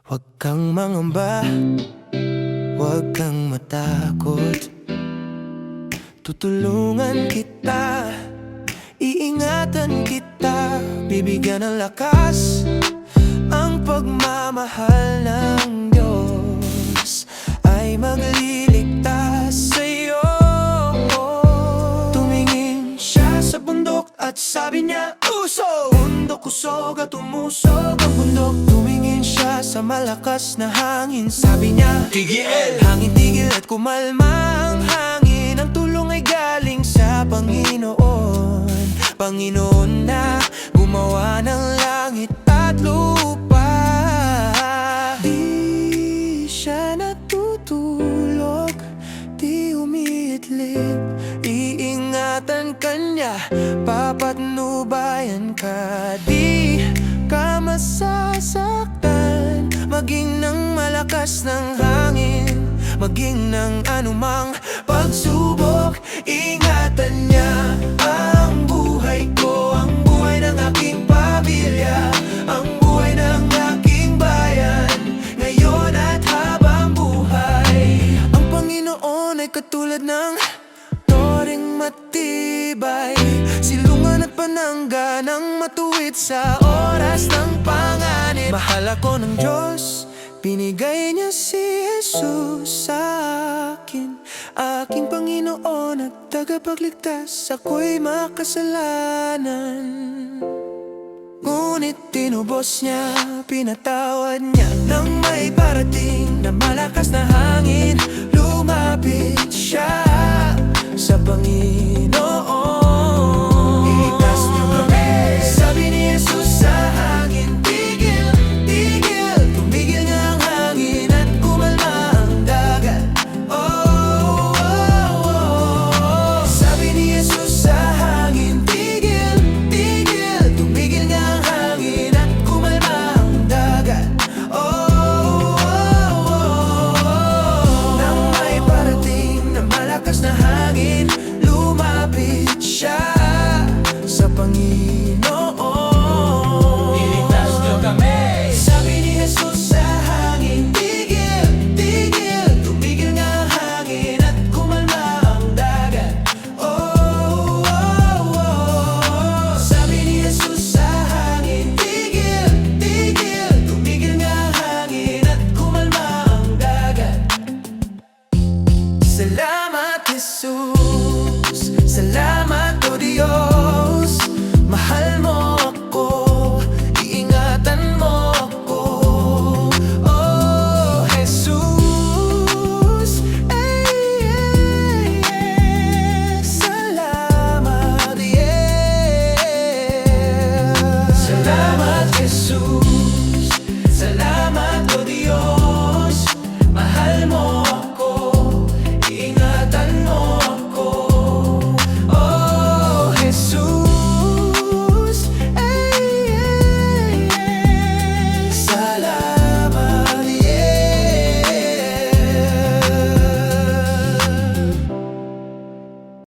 Huwag kang mangamba, huwag kang matakot. Tutulungan kita, iingatan kita, bibigyan ng lakas ang pagmamahal ng Diyos ay magliligtas sa'yo. Tumingin siya sa bundok at sabi niya, usog! Bundok usog at umusog ang bundok. Tumingin siya sa malakas na hangin, sabi niya, tigil! Hangin tigil at kumalma ang hangin. Ang tulong ay galing sa Panginoon, Panginoon na gumawa ng langit at lupa. Di siya natutulog, di umiitlip, iingatan ka niya, papatnubayan ka. Di ka masasaktan, maging ng malakas ng hangin, maging ng anumang pagsubok, ingatan niya ang buhay ko, ang buhay ng aking pamilya, ang buhay ng aking bayan, ngayon at habang buhay. Ang Panginoon ay katulad ng toring matibay, silungan at panangga ng matuwid sa oras ng panganib. Mahal ako ng Diyos, binigay niya si Jesus sa akin, aking Panginoon at tagapagligtas. Ako'y makasalanan, ngunit tinubos niya, pinatawad niya. Nang may parating na malakas na hangin, lumapit siya sa Panginoon